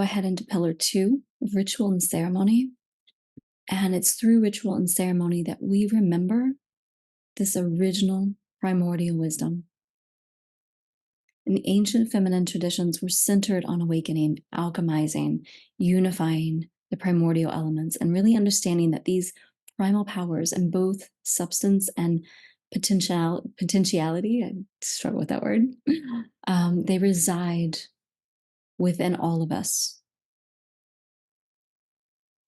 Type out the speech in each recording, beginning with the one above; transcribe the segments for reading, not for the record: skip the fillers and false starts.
ahead into pillar 2, ritual and ceremony. And it's through ritual and ceremony that we remember this original primordial wisdom. And the ancient feminine traditions were centered on awakening, alchemizing, unifying the primordial elements, and really understanding that these primal powers in both substance and potentiality, I struggle with that word, they reside within all of us.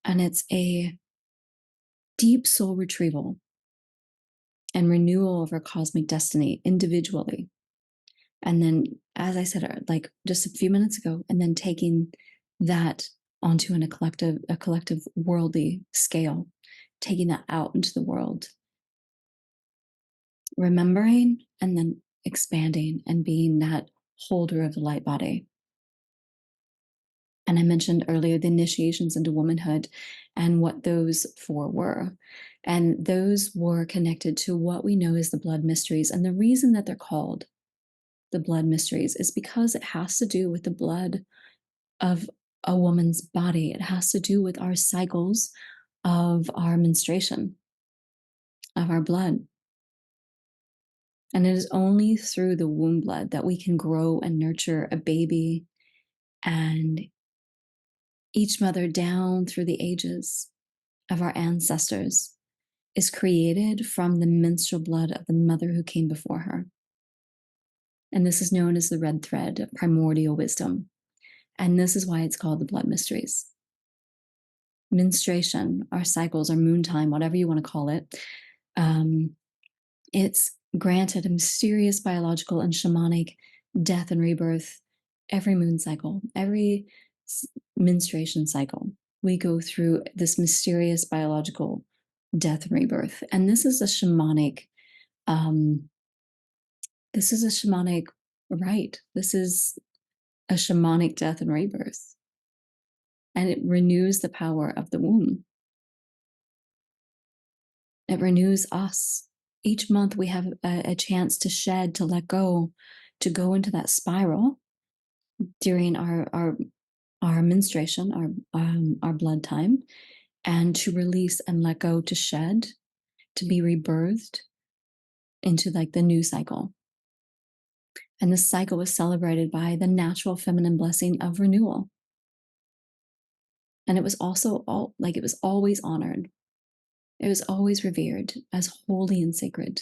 And it's a deep soul retrieval and renewal of our cosmic destiny individually. And then, as I said, like just a few minutes ago, and then taking that onto a collective worldly scale, taking that out into the world, remembering and then expanding and being that holder of the light body. And I mentioned earlier the initiations into womanhood and what those 4 were. And those were connected to what we know as the blood mysteries. And the reason that they're called the blood mysteries is because it has to do with the blood of a woman's body. It has to do with our cycles of our menstruation, of our blood. And it is only through the womb blood that we can grow and nurture a baby, and each mother down through the ages of our ancestors is created from the menstrual blood of the mother who came before her. And this is known as the red thread of primordial wisdom. And this is why it's called the blood mysteries. Menstruation, our cycles, our moon time, whatever you want to call it, it's granted a mysterious biological and shamanic death and rebirth every moon cycle, every menstruation cycle. We go through this mysterious biological death and rebirth. And this is a shamanic rite. This is a shamanic death and rebirth. And it renews the power of the womb. It renews us. Each month we have a chance to shed, to let go, to go into that spiral during our menstruation, our blood time, and to release and let go, to shed, to be rebirthed into like the new cycle. And this cycle was celebrated by the natural feminine blessing of renewal. And it was also it was always honored. It was always revered as holy and sacred.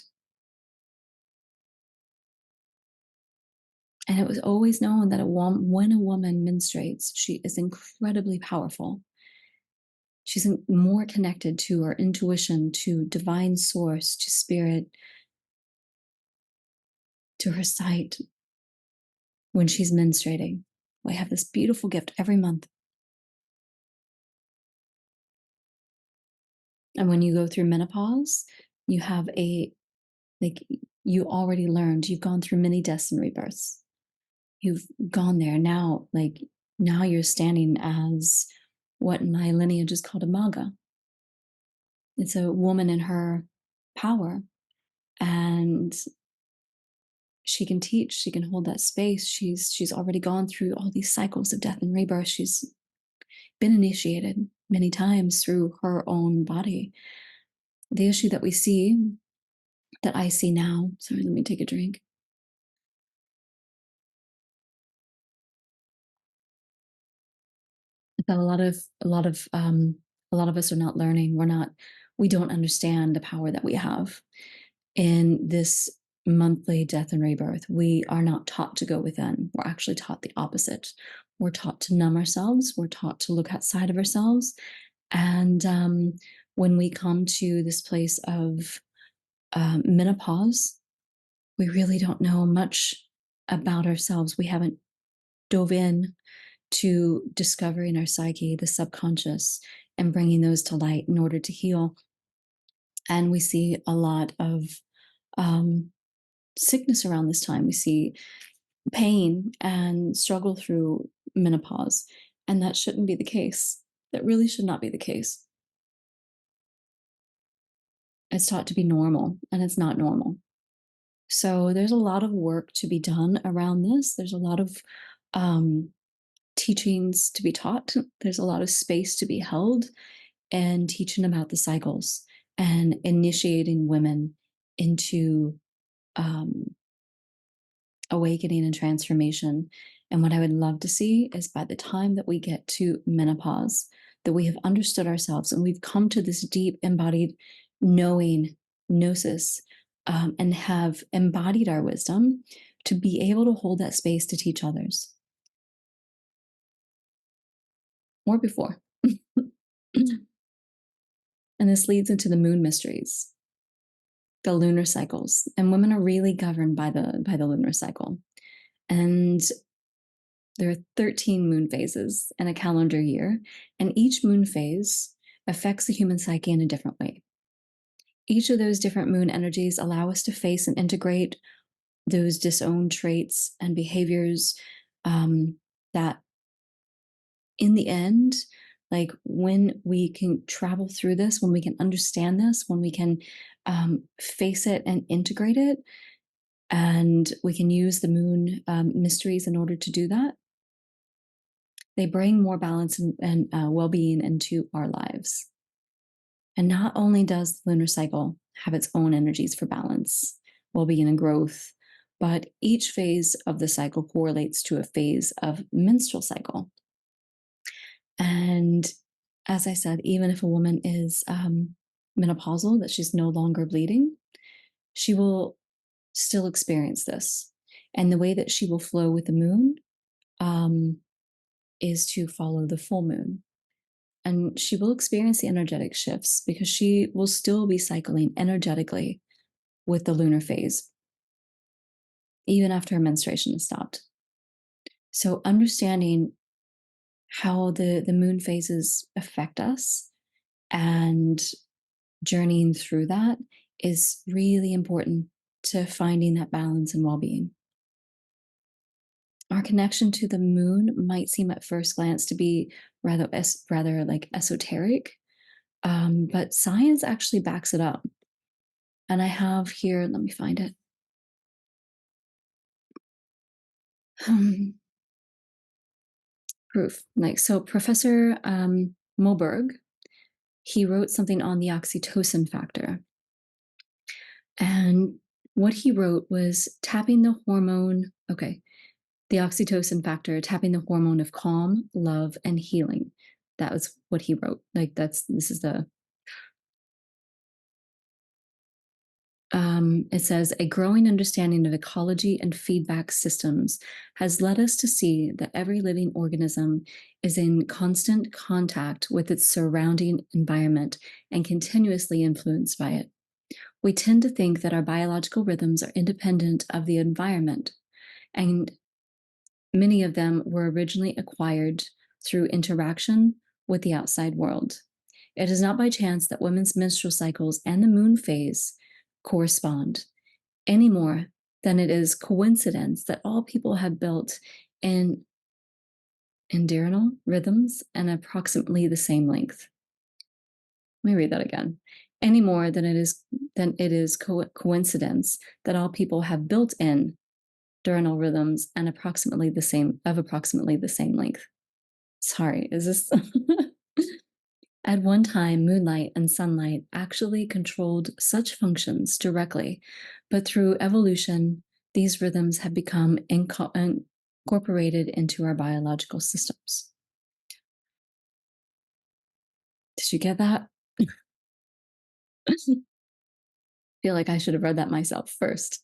And it was always known that when a woman menstruates, she is incredibly powerful. She's more connected to her intuition, to divine source, to spirit, to her sight when she's menstruating. We have this beautiful gift every month. And when you go through menopause, you have you already learned, you've gone through many deaths and rebirths. You've gone there. Now you're standing as what in my lineage is called a maga. It's a woman in her power, and she can teach, she can hold that space. She's already gone through all these cycles of death and rebirth. She's been initiated many times through her own body. The issue that we see, that I see now, sorry, let me take a drink. That a lot of us are not learning. We don't understand the power that we have in this monthly death and rebirth. We are not taught to go within. We're actually taught the opposite. We're taught to numb ourselves. We're taught to look outside of ourselves. And when we come to this place of menopause, we really don't know much about ourselves. We haven't dove in to discovering our psyche, the subconscious, and bringing those to light in order to heal. And we see a lot of sickness around this time. We see pain and struggle through menopause, and that shouldn't be the case. That really should not be the case. It's taught to be normal, and it's not normal. So there's a lot of work to be done around this. There's a lot of teachings to be taught. There's a lot of space to be held and teaching about the cycles and initiating women into um, awakening and transformation. And what I would love to see is by the time that we get to menopause, that we have understood ourselves and we've come to this deep embodied knowing gnosis, and have embodied our wisdom to be able to hold that space to teach others or before. And this leads into the moon mysteries, the lunar cycles, and women are really governed by the lunar cycle. And there are 13 moon phases in a calendar year, and each moon phase affects the human psyche in a different way. Each of those different moon energies allow us to face and integrate those disowned traits and behaviors, that in the end, like when we can travel through this, when we can understand this, when we can face it and integrate it, and we can use the moon mysteries in order to do that, they bring more balance and well-being into our lives. And not only does the lunar cycle have its own energies for balance, well-being, and growth, but each phase of the cycle correlates to a phase of menstrual cycle. And as I said, even if a woman is menopausal, that she's no longer bleeding, she will still experience this. And the way that she will flow with the moon is to follow the full moon. And she will experience the energetic shifts because she will still be cycling energetically with the lunar phase, even after her menstruation has stopped. So understanding how the moon phases affect us and journeying through that is really important to finding that balance and well-being. Our connection to the moon might seem at first glance to be rather like esoteric, but science actually backs it up. And I have here, let me find it. Proof. Like, so Professor Moberg, he wrote something on the oxytocin factor. And what he wrote was tapping the hormone, okay, the oxytocin factor, tapping the hormone of calm, love, and healing. That was what he wrote. Like, this is the it says, a growing understanding of ecology and feedback systems has led us to see that every living organism is in constant contact with its surrounding environment and continuously influenced by it. We tend to think that our biological rhythms are independent of the environment, and many of them were originally acquired through interaction with the outside world. It is not by chance that women's menstrual cycles and the moon phase correspond, any more than it is coincidence that all people have built in diurnal rhythms and approximately the same length. Let me read that again. Any more than it is coincidence that all people have built in diurnal rhythms and approximately the same length. Sorry, is this At one time, moonlight and sunlight actually controlled such functions directly, but through evolution, these rhythms have become incorporated into our biological systems. Did you get that? I feel like I should have read that myself first.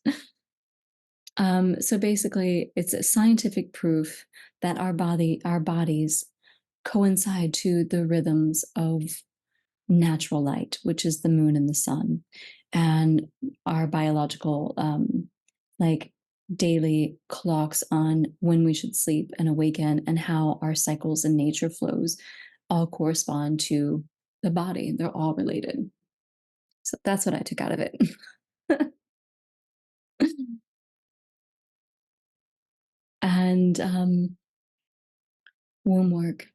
So basically, it's a scientific proof that our bodies coincide to the rhythms of natural light, which is the moon and the sun, and our biological like daily clocks on when we should sleep and awaken, and how our cycles and nature flows all correspond to the body. They're all related. So that's what I took out of it. And womb work.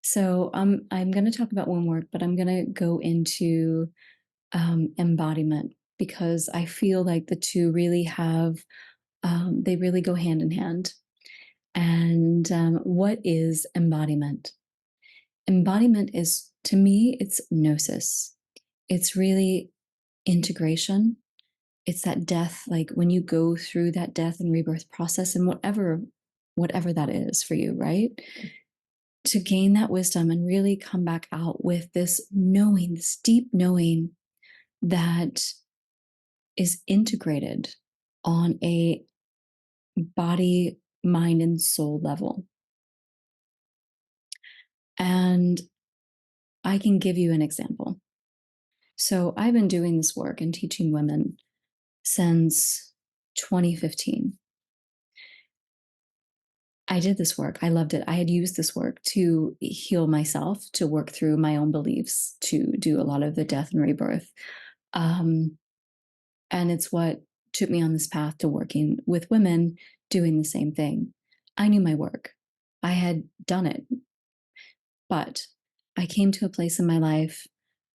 So I'm going to talk about womb work, but I'm going to go into embodiment, because I feel like the two really have they really go hand in hand. And what is embodiment? Embodiment is, to me, it's gnosis. It's really integration. It's that death, like when you go through that death and rebirth process, and whatever that is for you, right? To gain that wisdom and really come back out with this knowing, this deep knowing that is integrated on a body, mind, and soul level. And I can give you an example. So I've been doing this work and teaching women since 2015. I did this work. I loved it. I had used this work to heal myself, to work through my own beliefs, to do a lot of the death and rebirth. Um, and it's what took me on this path to working with women doing the same thing. I knew my work, I had done it, but I came to a place in my life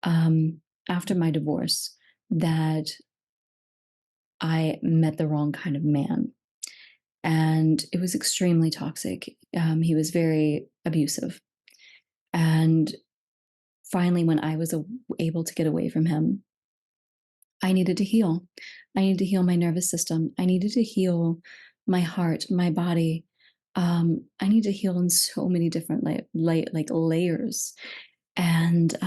after my divorce that I met the wrong kind of man. And it was extremely toxic. He was very abusive. And finally, when I was able to get away from him, I needed to heal. I needed to heal my nervous system. I needed to heal my heart, my body. I need to heal in so many different layers. And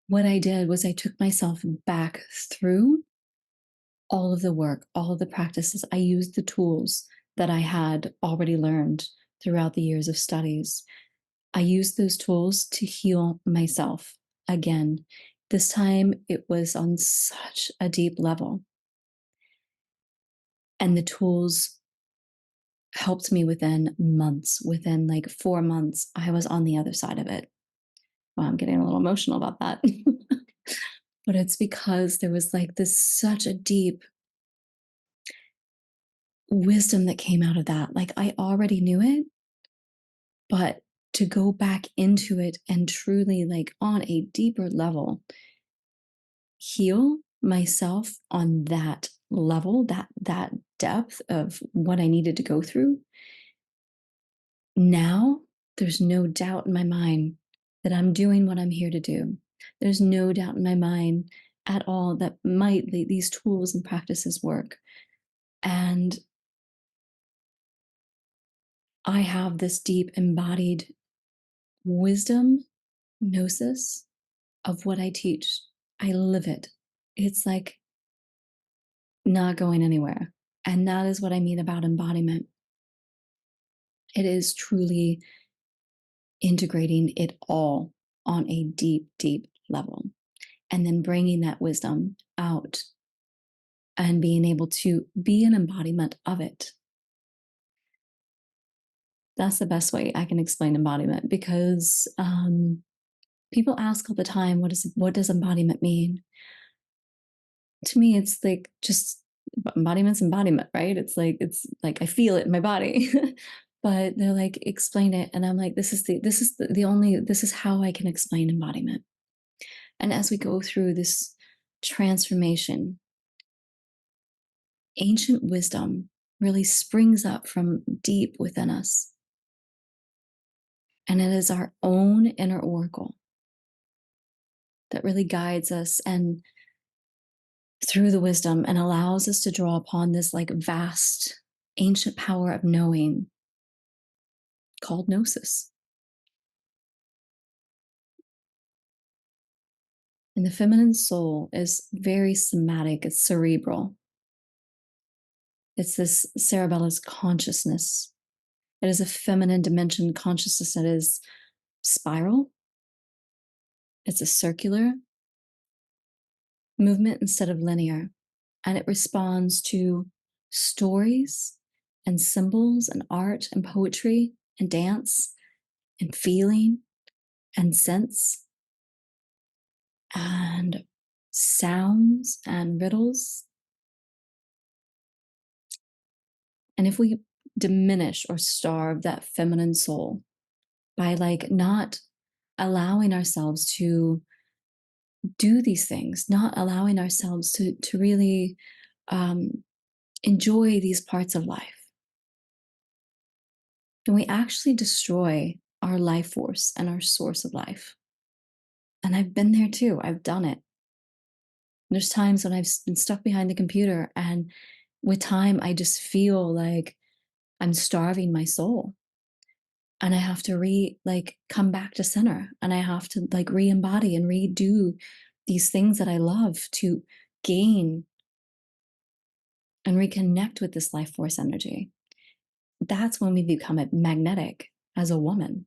what I did was I took myself back through all of the work, all of the practices. I used the tools that I had already learned throughout the years of studies. I used those tools to heal myself again. This time it was on such a deep level. And the tools helped me within months, within like 4 months, I was on the other side of it. Well, I'm getting a little emotional about that. But it's because there was like this such a deep wisdom that came out of that. Like I already knew it, but to go back into it and truly, like on a deeper level, heal myself on that level, that depth of what I needed to go through. Now there's no doubt in my mind that I'm doing what I'm here to do. There's no doubt in my mind at all that these tools and practices work. And I have this deep embodied wisdom, gnosis of what I teach. I live it. It's like not going anywhere. And that is what I mean about embodiment. It is truly integrating it all on a deep, deep level, and then bringing that wisdom out and being able to be an embodiment of it. That's the best way I can explain embodiment, because people ask all the time, what does embodiment mean? To me, it's like just embodiment's embodiment, right? It's like I feel it in my body. But they're like, explain it. And I'm like, this is how I can explain embodiment. And as we go through this transformation, ancient wisdom really springs up from deep within us. And it is our own inner oracle that really guides us and through the wisdom and allows us to draw upon this like vast ancient power of knowing called gnosis. And the feminine soul is very somatic, it's cerebral. It's this cerebellus consciousness. It is a feminine dimension consciousness that is spiral. It's a circular movement instead of linear. And it responds to stories and symbols and art and poetry and dance and feeling and sense and sounds and riddles. And if we diminish or starve that feminine soul by like not allowing ourselves to do these things, not allowing ourselves to really enjoy these parts of life, then we actually destroy our life force and our source of life. And I've been there too. I've done it. There's times when I've been stuck behind the computer, and with time, I just feel like I'm starving my soul. And I have to come back to center, and I have to re-embody and redo these things that I love to gain and reconnect with this life force energy. That's when we become magnetic as a woman.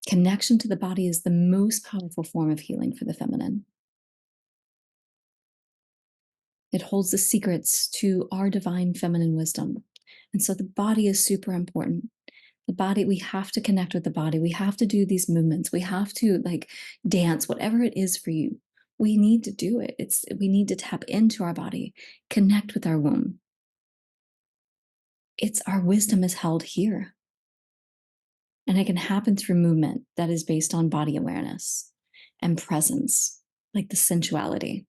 Connection to the body is the most powerful form of healing for the feminine. It holds the secrets to our divine feminine wisdom. And so the body is super important. The body, we have to connect with the body. We have to do these movements. We have to dance, whatever it is for you. We need to do it. We need to tap into our body, connect with our womb. It's our wisdom is held here. And it can happen through movement that is based on body awareness and presence, like the sensuality,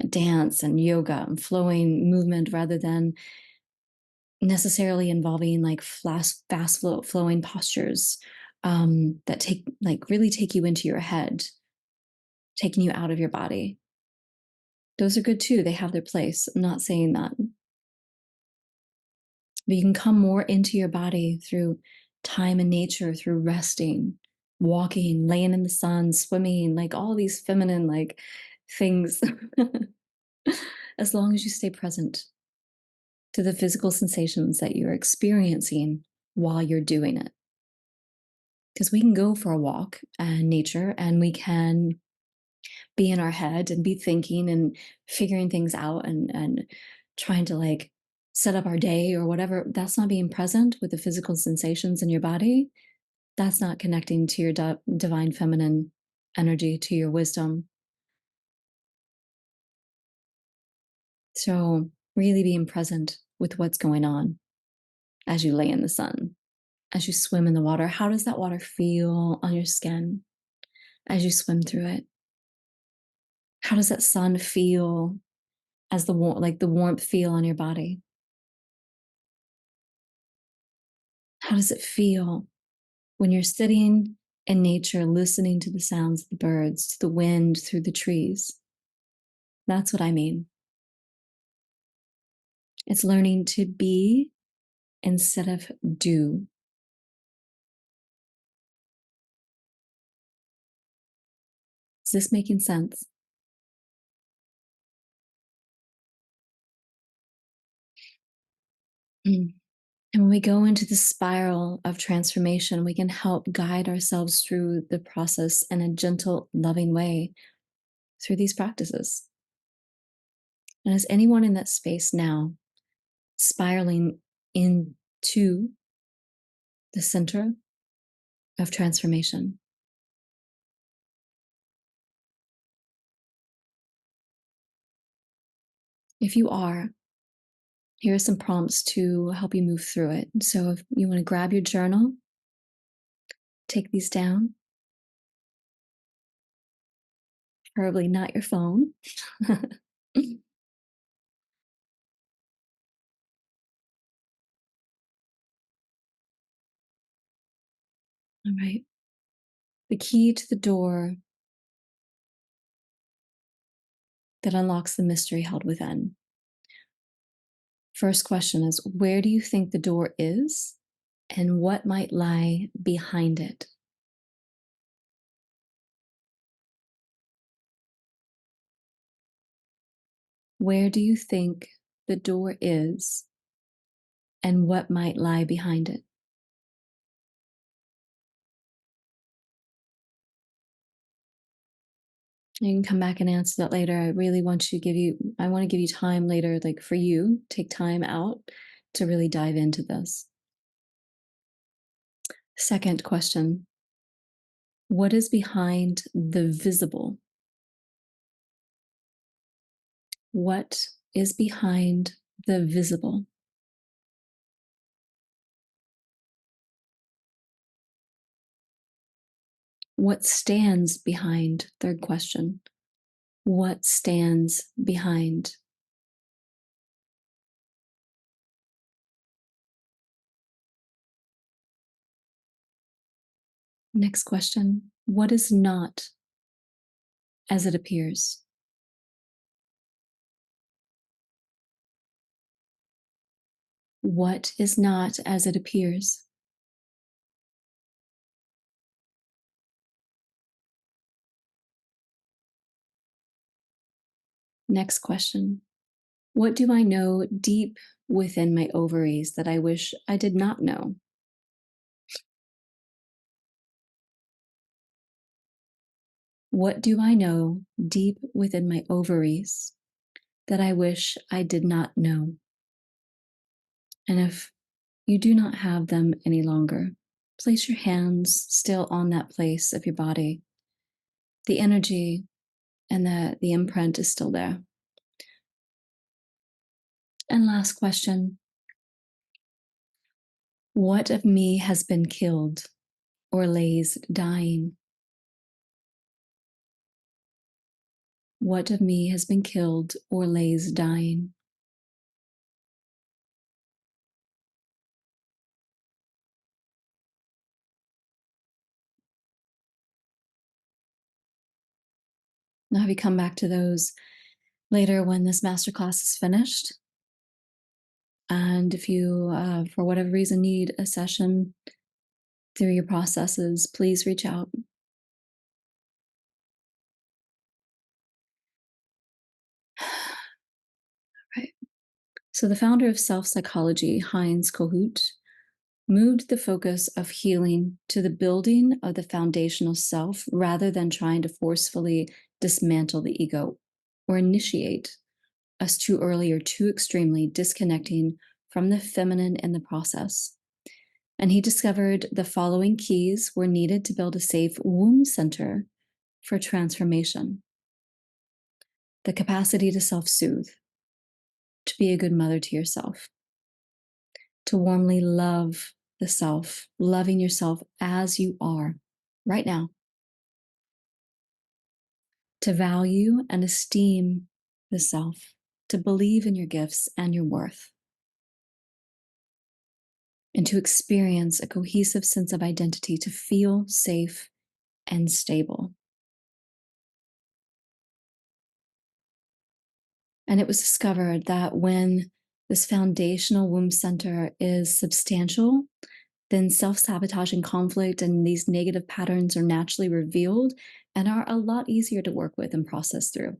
dance and yoga and flowing movement rather than necessarily involving fast flowing postures that really take you into your head, taking you out of your body. Those are good too. They have their place. I'm not saying that. But you can come more into your body through time in nature, through resting, walking, laying in the sun, swimming, all these feminine things. As long as you stay present to the physical sensations that you're experiencing while you're doing it. Because we can go for a walk in nature, and we can be in our head and be thinking and figuring things out and trying to set up our day or whatever. That's not being present with the physical sensations in your body. That's not connecting to your divine feminine energy, to your wisdom. So really being present with what's going on as you lay in the sun, as you swim in the water. How does that water feel on your skin as you swim through it? How does that sun feel as the warmth feel on your body? How does it feel when you're sitting in nature, listening to the sounds of the birds, to the wind through the trees? That's what I mean. It's learning to be instead of do. Is this making sense? Mm. And when we go into the spiral of transformation, we can help guide ourselves through the process in a gentle, loving way through these practices. And is anyone in that space now spiraling into the center of transformation? If you are, here are some prompts to help you move through it. So if you want to grab your journal, take these down, preferably not your phone. All right. The key to the door that unlocks the mystery held within. First question is, where do you think the door is, and what might lie behind it? Where do you think the door is, and what might lie behind it? You can come back and answer that later. I really want to I want to give you time later, for you, take time out to really dive into this. Second question, what is behind the visible? What is behind the visible? What stands behind? Third question, what stands behind? Next question. What is not as it appears? What is not as it appears? Next question. What do I know deep within my ovaries that I wish I did not know? What do I know deep within my ovaries that I wish I did not know? And if you do not have them any longer, place your hands still on that place of your body. The energy and the imprint is still there. And last question. What of me has been killed or lays dying? What of me has been killed or lays dying? Now, have you come back to those later when this masterclass is finished? And if you, for whatever reason, need a session through your processes, please reach out. Right. So, the founder of self psychology, Heinz Kohut, moved the focus of healing to the building of the foundational self rather than trying to forcefully dismantle the ego or initiate us too early or too extremely, disconnecting from the feminine in the process. And he discovered the following keys were needed to build a safe womb center for transformation: the capacity to self soothe, to be a good mother to yourself, to warmly love the self, loving yourself as you are right now, to value and esteem the self, to believe in your gifts and your worth, and to experience a cohesive sense of identity, to feel safe and stable. And it was discovered that when this foundational womb center is substantial, then self sabotage and conflict and these negative patterns are naturally revealed and are a lot easier to work with and process through.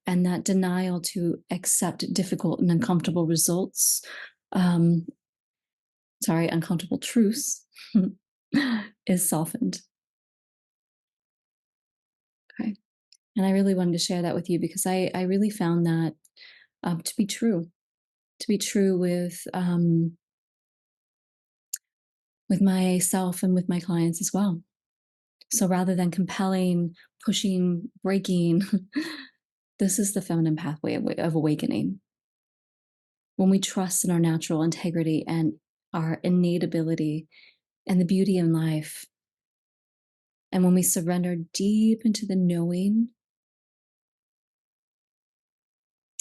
And that denial to accept difficult and uncomfortable results, um, uncomfortable truths, is softened. Okay. And I really wanted to share that with you because I really found that to be true, with myself and with my clients as well. So rather than compelling, pushing, breaking, this is the feminine pathway of awakening. When we trust in our natural integrity and our innate ability and the beauty in life, and when we surrender deep into the knowing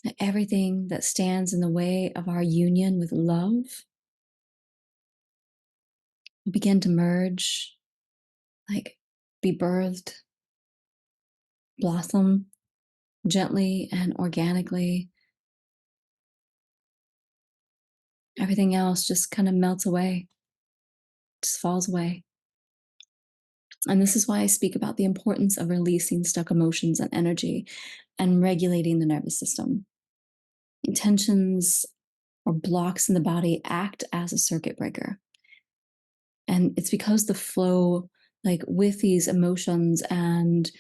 that everything that stands in the way of our union with love will begin to merge, like be birthed, blossom gently and organically. Everything else just kind of melts away, just falls away. And this is why I speak about the importance of releasing stuck emotions and energy and regulating the nervous system. Tensions or blocks in the body act as a circuit breaker. And it's because the flow, like with these emotions and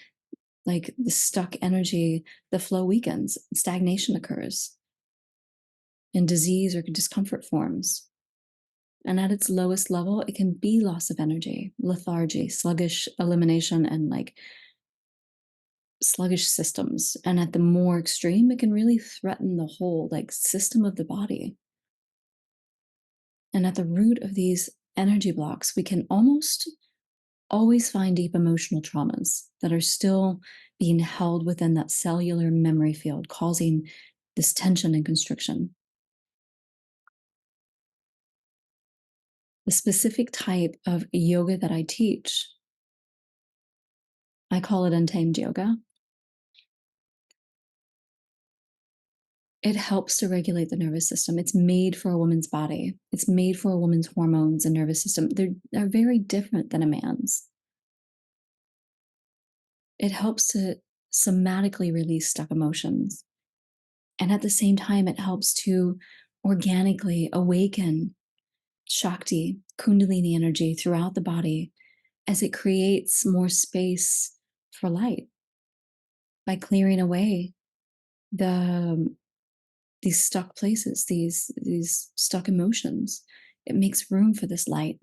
like the stuck energy, the flow weakens, stagnation occurs, and disease or discomfort forms. And at its lowest level, it can be loss of energy, lethargy, sluggish elimination, and like sluggish systems. And at the more extreme, it can really threaten the whole like system of the body. And at the root of these energy blocks, we can almost always find deep emotional traumas that are still being held within that cellular memory field, causing this tension and constriction. The specific type of yoga that I teach I call it untamed yoga. It helps to regulate the nervous system. It's made for a woman's body. It's made for a woman's hormones and nervous system. They're very different than a man's. It helps to somatically release stuck emotions. And at the same time, it helps to organically awaken Shakti, Kundalini energy throughout the body as it creates more space for light by clearing away the these stuck places, these stuck emotions. It makes room for this light.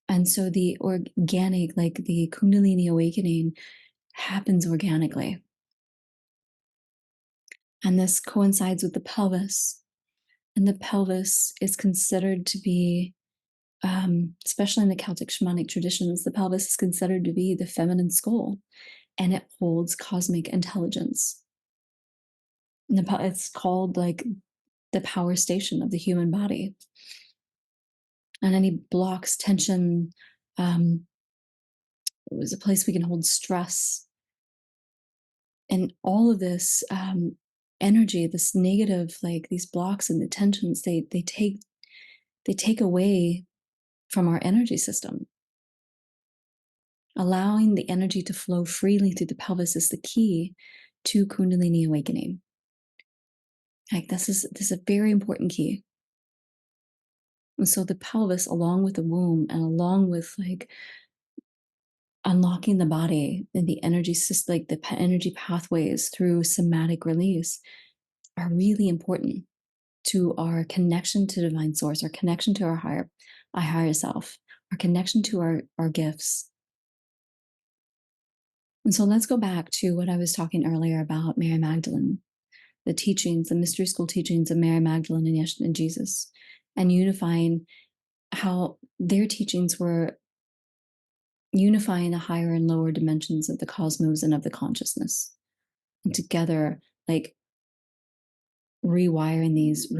And so the organic, like the Kundalini awakening, happens organically. And this coincides with the pelvis. And the pelvis is considered to be, especially in the Celtic shamanic traditions, the pelvis is considered to be the feminine skull, and it holds cosmic intelligence. And it's called like the power station of the human body. And any blocks, tension, it was a place we can hold stress. And all of this energy, this negative, like these blocks and the tensions, they take away from our energy system. Allowing the energy to flow freely through the pelvis is the key to Kundalini awakening. Like this is a very important key. And so the pelvis, along with the womb, and along with like unlocking the body and the energy system, like the energy pathways through somatic release, are really important to our connection to divine source, our connection to our higher self, our connection to our gifts. And so let's go back to what I was talking earlier about Mary Magdalene, the teachings, the mystery school teachings of Mary Magdalene and Jesus, and unifying how their teachings were unifying the higher and lower dimensions of the cosmos and of the consciousness. And together, like rewiring these,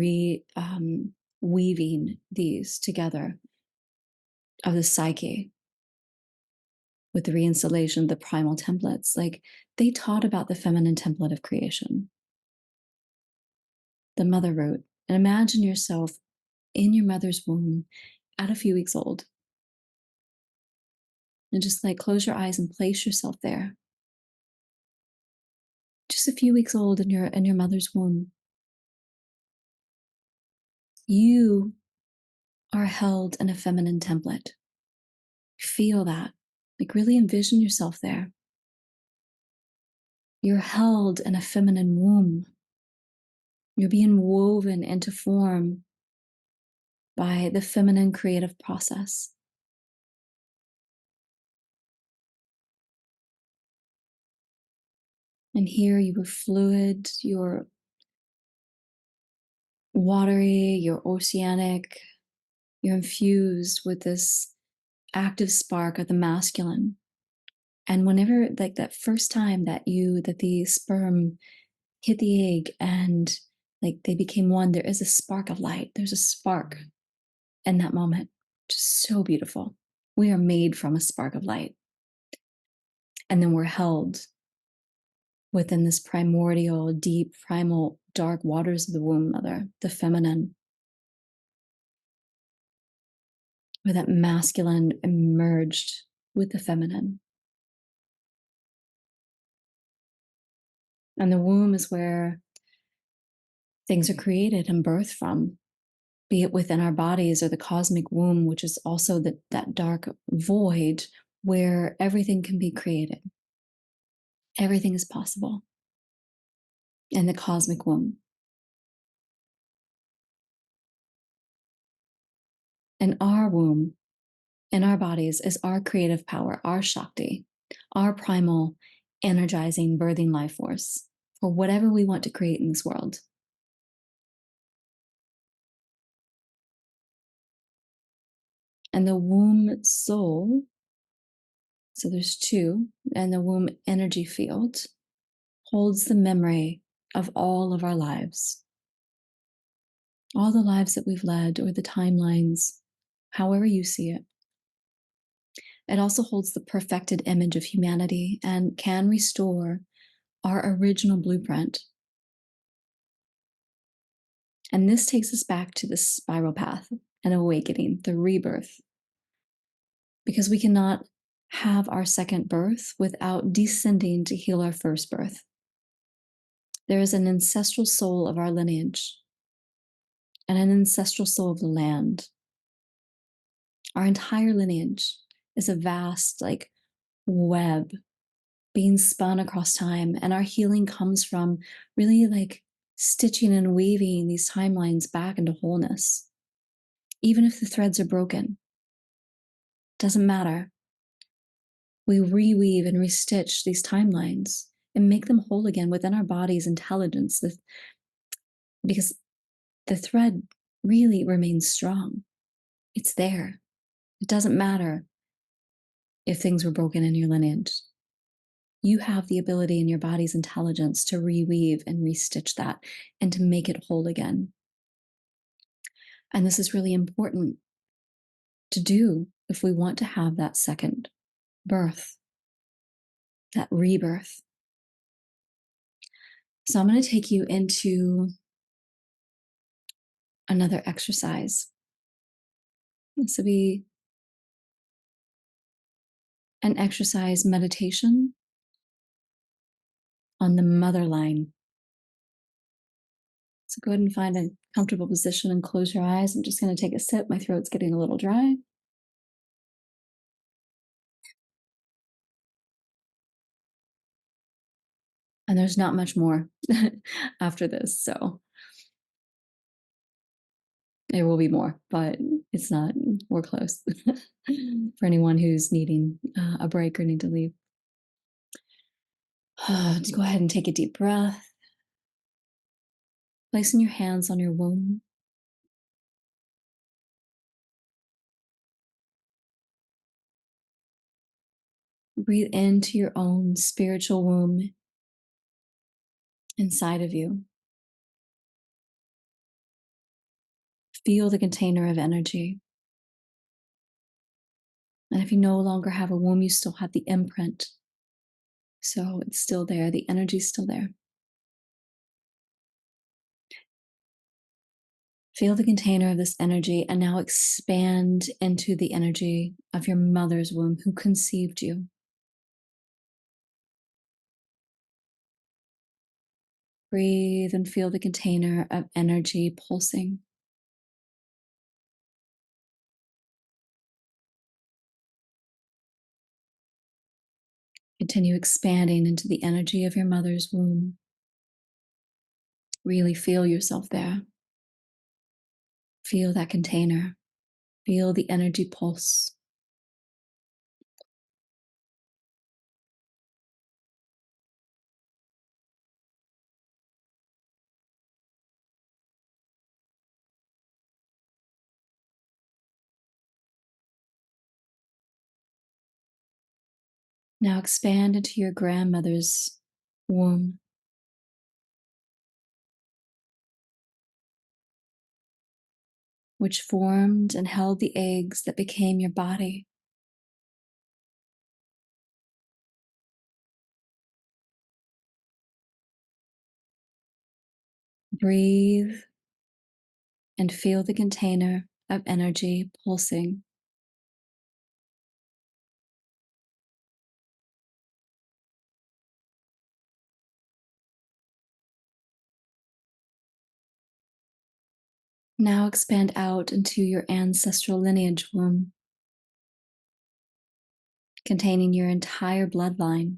weaving these together of the psyche with the reinstallation of the primal templates. Like they taught about the feminine template of creation, the mother root. And imagine yourself in your mother's womb at a few weeks old. And just like close your eyes and place yourself there. Just a few weeks old in your mother's womb. You are held in a feminine template. Feel that. Like really envision yourself there. You're held in a feminine womb. You're being woven into form by the feminine creative process. And here you were fluid, you're watery, you're oceanic, you're infused with this active spark of the masculine. And whenever, like that first time that the sperm hit the egg and like they became one, there is a spark of light. There's a spark in that moment. Just so beautiful. We are made from a spark of light. And then we're held within this primordial, deep, primal, dark waters of the womb mother, the feminine, where that masculine emerged with the feminine. And the womb is where things are created and birthed from, be it within our bodies or the cosmic womb, which is also that dark void where everything can be created. Everything is possible in the cosmic womb. And our womb, in our bodies, is our creative power, our Shakti, our primal, energizing, birthing life force for whatever we want to create in this world. And the womb soul, so there's two, and the womb energy field holds the memory of all of our lives, all the lives that we've led, or the timelines, however you see it. It also holds the perfected image of humanity and can restore our original blueprint. And this takes us back to the spiral path and awakening, the rebirth, because we cannot have our second birth without descending to heal our first birth. There is an ancestral soul of our lineage and an ancestral soul of the land. Our entire lineage is a vast, like, web being spun across time. And our healing comes from really like stitching and weaving these timelines back into wholeness. Even if the threads are broken, doesn't matter. We reweave and restitch these timelines and make them whole again within our body's intelligence, because the thread really remains strong. It's there. It doesn't matter if things were broken in your lineage. You have the ability in your body's intelligence to reweave and restitch that and to make it whole again. And this is really important to do if we want to have that second birth, that rebirth. So I'm going to take you into another exercise. This will be an exercise meditation on the mother line. So go ahead and find a comfortable position and close your eyes. I'm just going to take a sip. My throat's getting a little dry. And there's not much more after this. So there will be more, but it's not, we're close for anyone who's needing a break or need to leave. Just go ahead and take a deep breath. Placing your hands on your womb. Breathe into your own spiritual womb inside of you. Feel the container of energy. And if you no longer have a womb, you still have the imprint. So it's still there. The energy's still there. Feel the container of this energy and now expand into the energy of your mother's womb who conceived you. Breathe and feel the container of energy pulsing. Continue expanding into the energy of your mother's womb. Really feel yourself there. Feel that container. Feel the energy pulse. Now expand into your grandmother's womb. Which formed and held the eggs that became your body. Breathe and feel the container of energy pulsing. Now expand out into your ancestral lineage womb, containing your entire bloodline.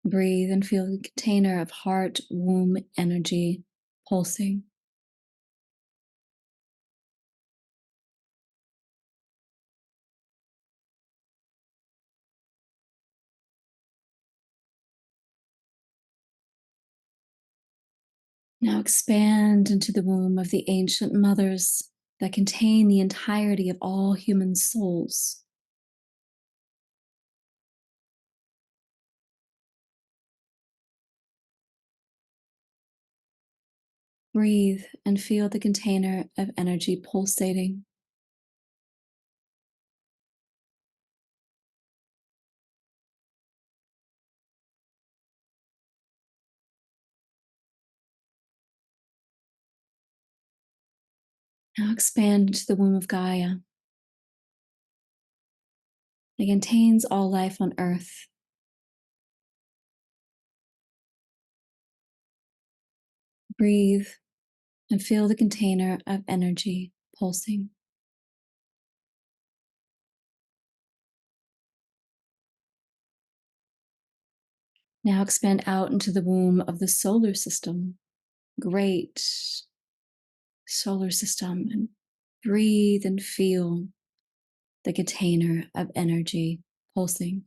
Breathe and feel the container of heart womb energy pulsing. Now expand into the womb of the ancient mothers that contain the entirety of all human souls. Breathe and feel the container of energy pulsating. Now expand into the womb of Gaia. It contains all life on Earth. Breathe and feel the container of energy pulsing. Now expand out into the womb of the solar system. Great solar system. And breathe and feel the container of energy pulsing.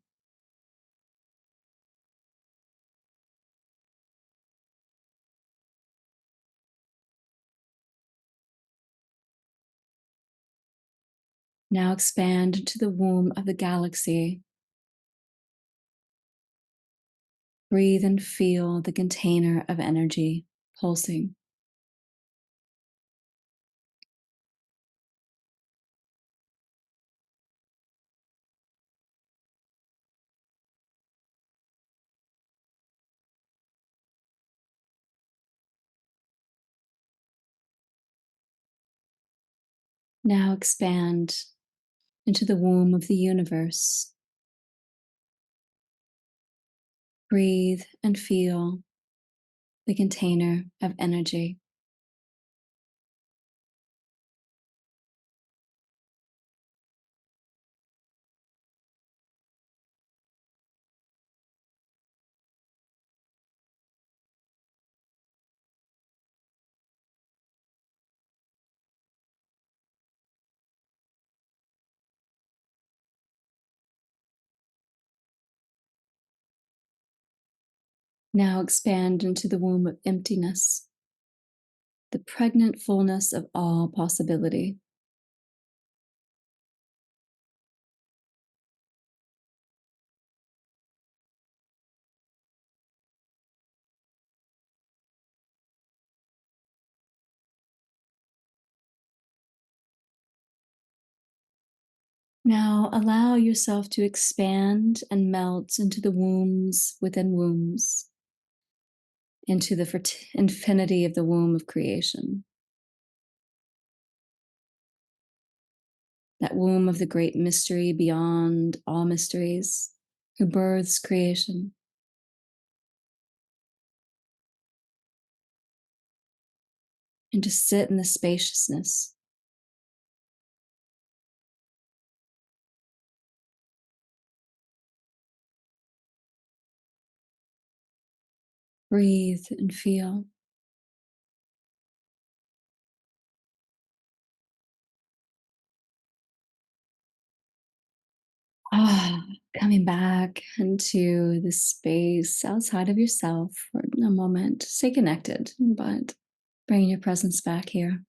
Now expand into the womb of the galaxy. Breathe and feel the container of energy pulsing. Now expand into the womb of the universe. Breathe and feel the container of energy. Now expand into the womb of emptiness, the pregnant fullness of all possibility. Now allow yourself to expand and melt into the wombs within wombs, into the infinity of the womb of creation, that womb of the great mystery beyond all mysteries, who births creation. And to sit in the spaciousness. Breathe and feel. Ah, coming back into the space outside of yourself for a moment. Stay connected, but bringing your presence back here.